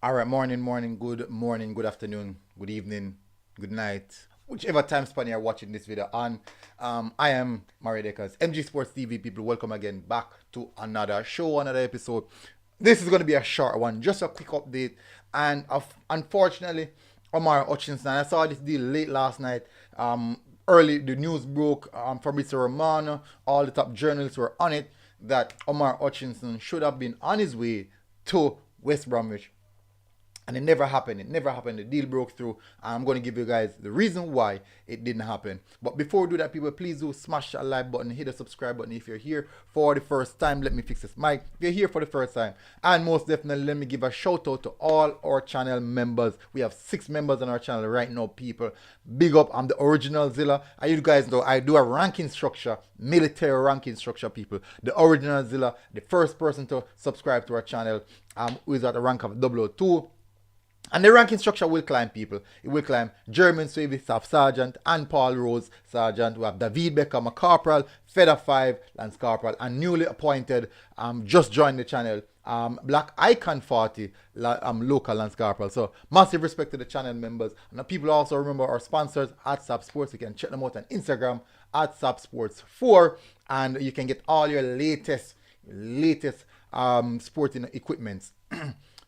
All right, morning, good afternoon, good evening, good night, whichever time span you're watching this video on. I am Murray Deckers, MG Sports TV people. Welcome again back to another show, another episode. This is going to be a short one, just a quick update. And unfortunately, Omari Hutchinson, I saw this deal late last night. Early, the news broke from Mr. Romano. All the top journalists were on it that Omari Hutchinson should have been on his way to West Bromwich, and it never happened. It never happened. The deal broke through. I'm going to give you guys the reason why it didn't happen. But before we do that, people, please do smash that like button, hit the subscribe button if you're here for the first time. Let me fix this mic. If you're here for the first time, and most definitely, let me give a shout out to all our channel members. We have 6 members on our channel right now, people. Big up. I'm the original Zilla. And you guys know I do a ranking structure, military ranking structure, people. The original Zilla, the first person to subscribe to our channel, who is at the rank of 002. And the ranking structure will climb, people. It will climb German Swavy Staff Sergeant and Paul Rose Sergeant. We have David Beckham, a Corporal, Feather 5, Lance Corporal, and newly appointed, just joined the channel, Black Icon 40, local Lance Corporal. So, massive respect to the channel members. And people also remember our sponsors at SAP Sports. You can check them out on Instagram at SAP Sports 4. And you can get all your latest sporting equipments.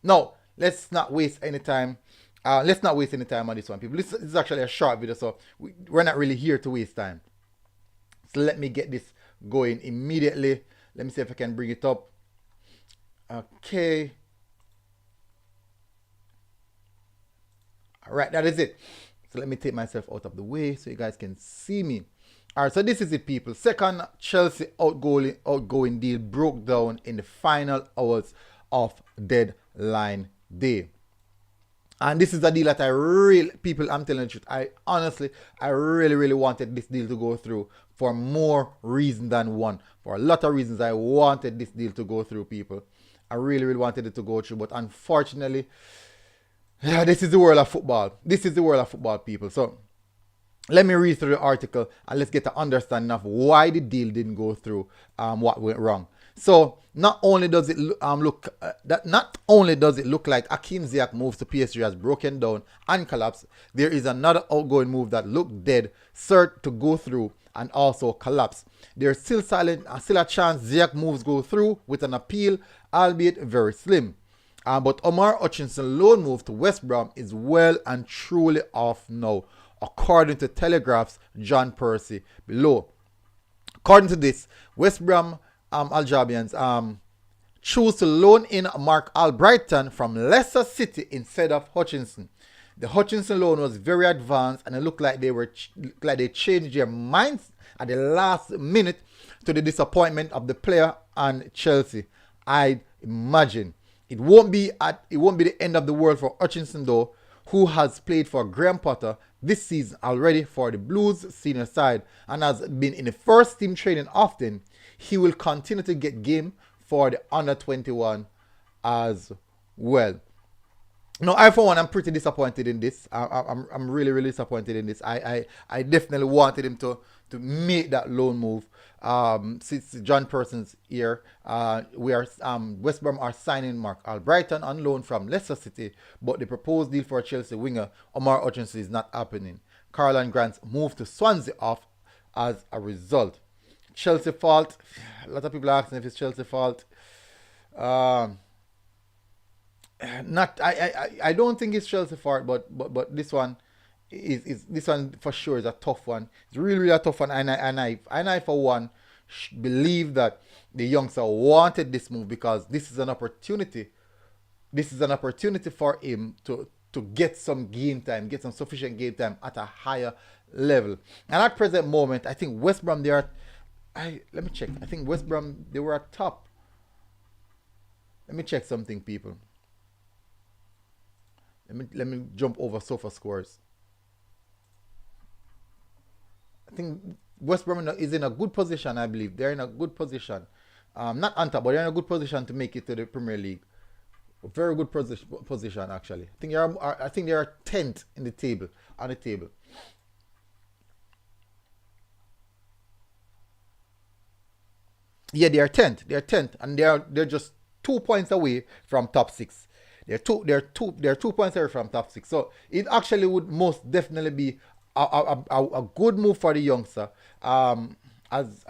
Now, let's not waste any time. Let's not waste any time on this one, people. This is actually a short video, so we're not really here to waste time. So let me get this going immediately. Let me see if I can bring it up. Okay. All right, that is it. So let me take myself out of the way so you guys can see me. All right, so this is it, people. Second Chelsea outgoing deal broke down in the final hours of deadline day. And this is a deal that I'm telling the truth, I really wanted this deal to go through for more reasons than one. For a lot of reasons, I wanted this deal to go through, people. I really wanted it to go through, but unfortunately, yeah, this is the world of football. This is the world of football, people. So let me read through the article and let's get an understanding of why the deal didn't go through, what went wrong. So not only does it look like Hakim Ziyech moves to PSG has broken down and collapsed, there is another outgoing move that looked dead, cert to go through and also collapse. There's still a chance Ziyech moves go through with an appeal, albeit very slim. But Omari Hutchinson loan move to West Brom is well and truly off now, according to Telegraph's John Percy below. According to this, West Brom Aljabians choose to loan in Mark Albrighton from Leicester City instead of Hutchinson. The Hutchinson loan was very advanced, and it looked like they changed their minds at the last minute to the disappointment of the player and Chelsea. I imagine it won't be the end of the world for Hutchinson though, who has played for Graham Potter this season already for the Blues senior side and has been in the first team training often. He will continue to get game for the under 21 as well. Now, I for one, I'm pretty disappointed in this. I'm really disappointed in this. I definitely wanted him to make that loan move. Since John Persons here, West Brom are signing Mark Albrighton on loan from Leicester City, but the proposed deal for Chelsea winger Omari Hutchinson is not happening. Caroline Grant's move to Swansea off as a result. Chelsea fault. A lot of people are asking if it's Chelsea fault. I don't think it's Chelsea fault, but this one is this one for sure is a tough one. It's really a tough one, and I for one believe that the youngster wanted this move because this is an opportunity. This is an opportunity for him to get some game time, get some sufficient game time at a higher level. And at present moment, I think West Brom let me check. I think West Brom, they were at top. Let me check something, people. Let me jump over sofa scores. I think West Brom is in a good position, I believe. They're in a good position. Not on top, but they're in a good position to make it to the Premier League. A very good position, actually. I think they are 10th in the table, on the table. Yeah, they are 10th. They are 10th, and they're just 2 points away from top 6. they're 2 points away from top six. So it actually would most definitely be a good move for the youngster. As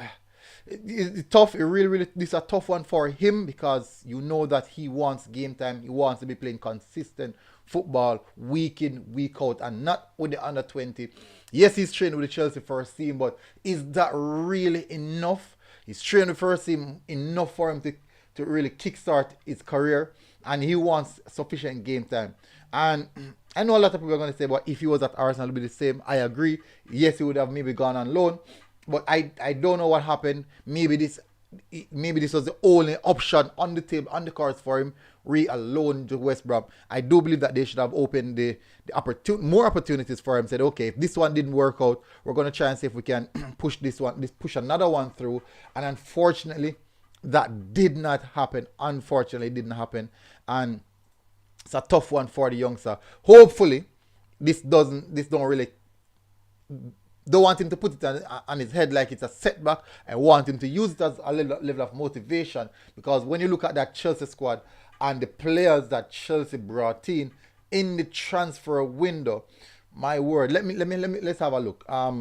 it's tough. It really, this is a tough one for him because you know that he wants game time. He wants to be playing consistent football week in, week out, and not with the under 20. Yes, he's training with the Chelsea first team, but is that really enough? He's training with the first team enough for him to really kickstart his career, and he wants sufficient game time. And I know a lot of people are going to say, but if he was at Arsenal, it would be the same. I agree. Yes, he would have maybe gone on loan. But I don't know what happened. Maybe this was the only option on the table, on the cards for him, alone to West Brom. I do believe that they should have opened the more opportunities for him. Said, okay, if this one didn't work out, we're going to try and see if we can push another one through. And unfortunately, that did not happen. Unfortunately, it didn't happen. And it's a tough one for the youngster. Hopefully, don't want him to put it on his head like it's a setback. I want him to use it as a level of motivation, because when you look at that Chelsea squad and the players that Chelsea brought in the transfer window, my word, let's have a look. Let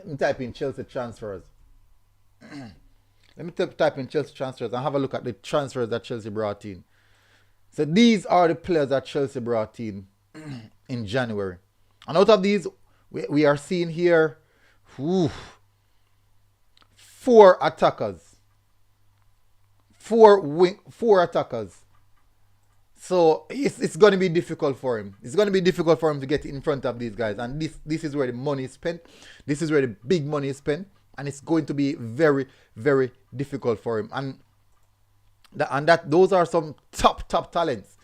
me type in Chelsea transfers. Let me type in Chelsea transfers and have a look at the transfers that Chelsea brought in. So these are the players that Chelsea brought in January. And out of these, we are seeing here 4 attackers. 4 attackers. So it's going to be difficult for him. It's going to be difficult for him to get in front of these guys. And this is where the money is spent. This is where the big money is spent. And it's going to be very, very difficult for him. And those are some top talents.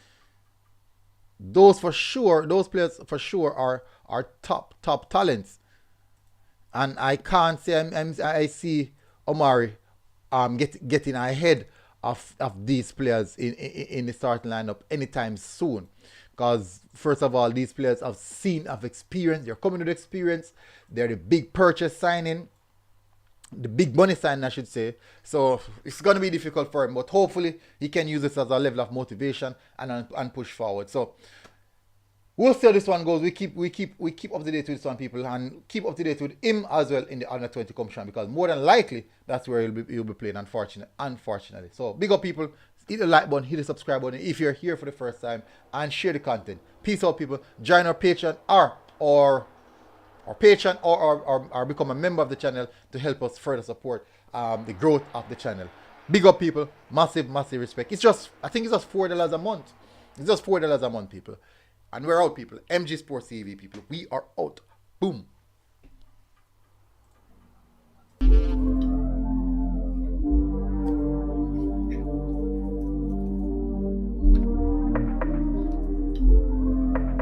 Those players for sure are top talents. And I can't say I see Omari getting ahead of these players in the starting lineup anytime soon. Because first of all, these players have experience. They're coming with experience. They're the big purchase signing. The big money sign, I should say. So it's going to be difficult for him, but hopefully he can use this as a level of motivation and push forward. So we'll see how this one goes. We keep up to date with this one, people, and keep up to date with him as well in the under 20 competition, because more than likely that's where he'll be playing. Unfortunately. So big up, people. Hit the like button, hit the subscribe button if you're here for the first time, and share the content. Peace out, people. Join our Patreon or Patreon or become a member of the channel to help us further support the growth of the channel. Big up, people. Massive respect. I think it's just $4 a month. It's just $4 a month, people. And we're out, people. MG Sports TV, people. We are out. Boom.